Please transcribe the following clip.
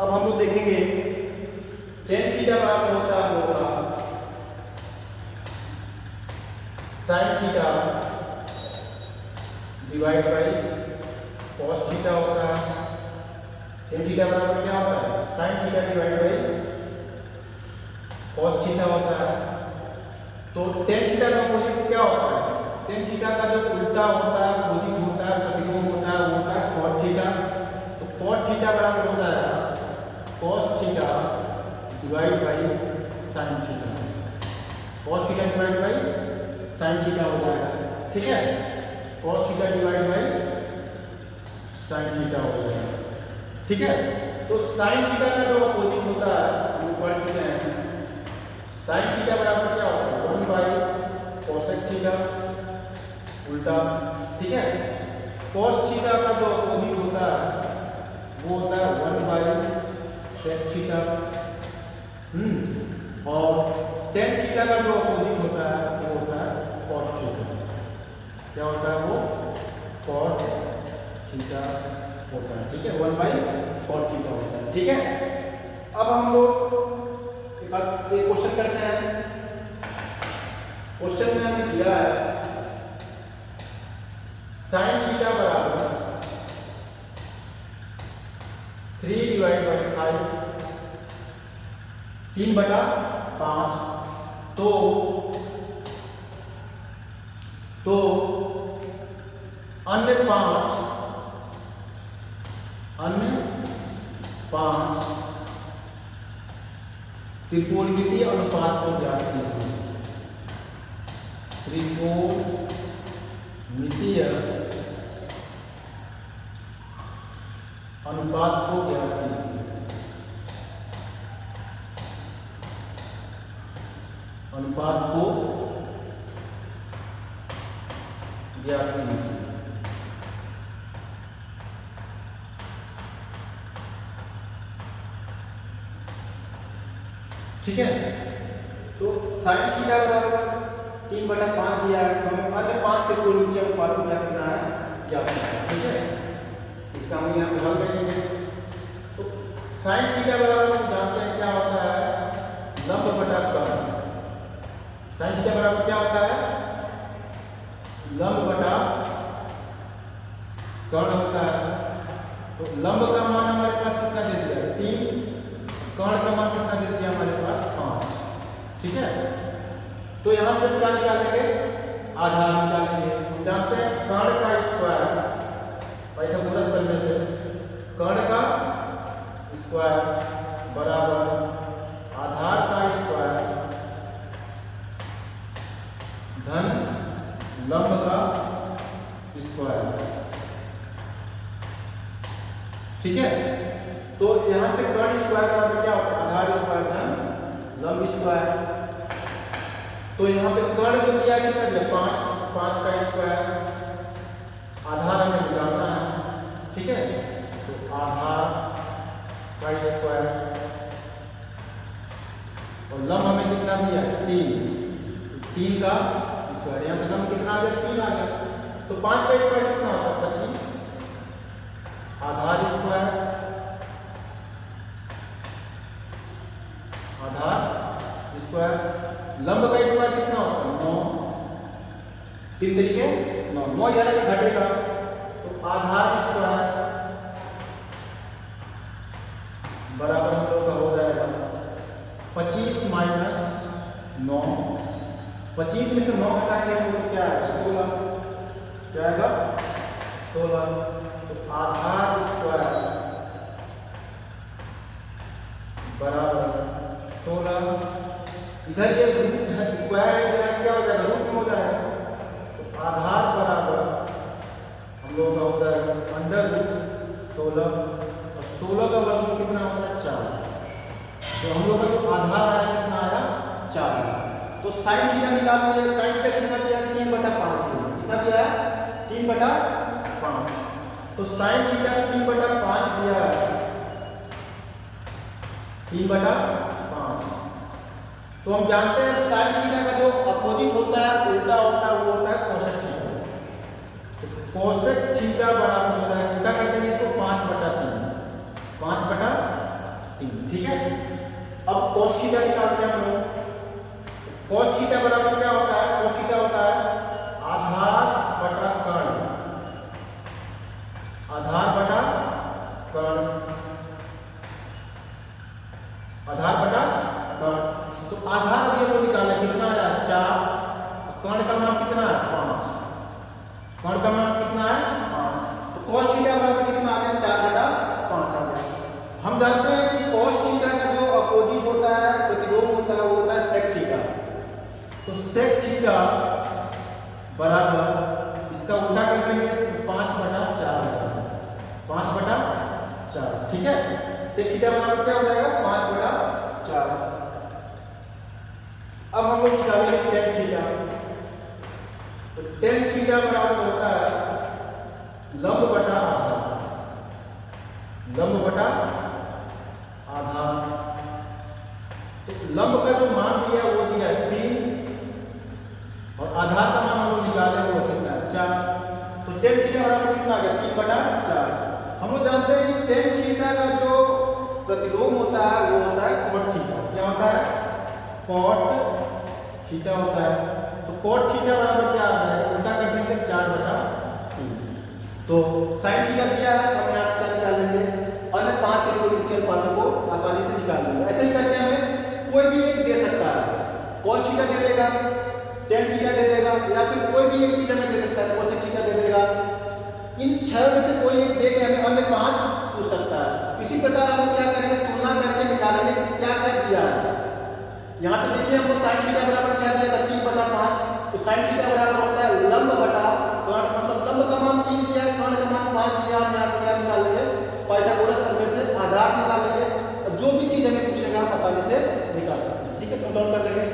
अब हम लोग देखेंगे टेन थीटा बराबर होता है हम लोग का sine theta divide by cos theta होता है। टेन थीटा बराबर क्या होता है? Sine theta divide by cos theta होता है। तो टेन थीटा का अपोजिट क्या होता है? टेन थीटा का जो उल्टा होता है, अपोजिट होता है, प्रतिलोम होता है, वो होता है कॉट थीटा। तो कॉट थीटा बराबर होता है cos theta divide by sine theta. Cos theta divide by sine theta हो जाएगा, ठीक है। Cos theta divide by sine theta हो जाएगा, ठीक है। तो साइन थीटा का जो अपोजिट होता है हम पढ़ चुके हैं। साइन थीटा बराबर क्या होता है? 1 बाई कोसेक थीटा उल्टा, ठीक है। कॉस थीटा का जो अपोजिट होता है वो होता है 1 बाई सेक थीटा। और टेन थीटा का जो अपोजिट होता है वो होता है कॉट थीटा। क्या होता है वो? कॉट थीटा होता है, ठीक है। 1 बाई कॉट थीटा होता है, ठीक है। अब हम लोग एक क्वेश्चन करते हैं। क्वेश्चन में हमें दिया है साइन थीटा बराबर 3 डिवाइड बाई 5, 3/5। तो अन्य 5 त्रिकोणमितीय अनुपात को ज्ञात कीजिए। त्रिकोणमितीय अनुपात को ज्ञात कीजिए। अनुपात को ज्ञात कीजिए, ठीक है। तो साइन थीटा बराबर 3/5 दिया है, तो हमें अन्य 5 त्रिकोणमितीय अनुपात को ज्ञात करना है, क्या करना है, ठीक है। इसका हम यहाँ पे हल करेंगे। तो साइन थीटा बराबर हम जानते हैं क्या होता है? लंब बटा कर्ण। साइन थीटा बराबर क्या होता है? लंब बटा कर्ण होता है। तो लंब का मान हमारे पास कितना दे दिया? 3। कर्ण का मान कितना दे दिया हमारे पास? 5, ठीक है। तो यहां से क्या निकालेंगे? आधार निकालेंगे। हम जानते हैं कर्ण का स्क्वायर पाइथागोरस प्रमेय से, कर्ण का स्क्वायर बराबर आधार का स्क्वायर धन लंब का स्क्वायर, ठीक है। तो यहां से कर्ण स्क्वायर बराबर क्या होगा? आधार स्क्वायर धन लंब स्क्वायर। तो यहाँ पे कर्ण जो दिया कितना दिया? 5 का स्क्वायर। आधार हमें निकालना है, ठीक है। तो आधार का स्क्वायर और लंब हमें कितना दिया? 3 का स्क्वायर। यहाँ से लंब कितना आ गया? 3 आ गया। तो 5 का स्क्वायर कितना होता है? 25। आधार स्क्वायर आधार स्क्वायर लंब का स्क्वायर कितना होता है? 9। 3 तरीके 9, 9 इधर के घटेगा। तो आधार स्क्वायर बराबर हम लोग का हो जाएगा 25 माइनस 9। 25 में से 9 हटाएंगे तो क्या है? 16। क्या आएगा? 16। तो आधार स्क्वायर बराबर 16। इधर ये रूट है, स्क्वायर है, इधर क्या हो जाएगा? रूट में हो जाएगा। तो आधार बराबर हम लोग का हो जाएगा √16 और 16 का वर्ग कितना होता है? 4। तो हम लोग का जो आधार आया कितना आया? 4। तो साइन थीटा निकाल लिया। साइन थीटा कितना दिया? 3/5 दिया। कितना दिया है? 3/5। तो साइन थीटा 3/5 दिया है। 3/5। तो हम जानते हैं साइन थीटा का जो अपोजिट होता है, उल्टा होता है, वो होता है कोसेक थीटा। तो कोसेक थीटा बराबर होता है, उल्टा कर देंगे इसको 5/3। 5/3 cos थीटा निकालते हैं हम लोग। cos थीटा बराबर क्या होता है? cos थीटा होता है आधार बटा कर्ण, आधार बटा कर्ण, आधार बटा कर्ण। तो आधार अभी हम लोग निकाले, कितना आया? 4। कर्ण का मान कितना है? 5। कर्ण का मान कितना है? 5। तो cos थीटा बराबर कितना आ गया? 4 बटा 5 आ गया। हम जानते हैं कि cos थीटा का जो अपोजिट होता है, प्रतिलोम होता है, वो होता है sec थीटा। तो sec थीटा बराबर इसका उल्टा कर देंगे तो 5 बटा 4 हो जाएगा, 5 बटा 4। ठीक है, sec थीटा बराबर क्या हो जाएगा? 5 बटा 4। अब हम लोग निकालेंगे tan थीटा। तो tan थीटा बराबर होता है लंब बटा आधार, लंब बटा आधार। तो लंब का जो मान दिया वो दिया है 3 और आधार का मान हम लोग निकाले वो कितना है? 4। तो tan थीटा बराबर कितना आ गया? 3 बटा 4। हम लोग जानते हैं कि tan थीटा का जो प्रतिलोम होता है वो होता है cot थीटा। क्या होता है? cot थीटा होता है। तो cot थीटा बराबर क्या आ जाएगा? उल्टा कर देंगे 4 बटा 3। तो sin थीटा दिया है, हम यहाँ से क्या निकाल लेंगे? अन्य 5 त्रिकोणमितीय अनुपातों को आसानी से निकाल लेंगे। ऐसे ही करके हमें कोई भी एक दे सकता है, cos थीटा दे देगा, tan थीटा दे देगा, या फिर कोई भी एक चीज हमें दे सकता है, cosec थीटा दे देगा। इन 6 में से कोई एक दे के हमें अन्य 5 पूछ सकता है। इसी प्रकार हम लोग क्या करेंगे? तुलना करके निकालेंगे कि क्या क्या दिया है। यहाँ पे देखिए हमको sin थीटा बराबर क्या दिया था? 3 बटा 5। तो sin थीटा बराबर होता है लंब बटा कर्ण, मतलब लंब का मान 3 दिया है, कर्ण का मान 5 दिया है। हम यहाँ से क्या निकाल लेंगे? पाइथागोरस थ्योरम से आधार निकाल लेंगे और जो भी चीज हमें पूछेगा आप आसानी से निकाल सकते हैं। ठीक है, तो नोट कर लेंगे।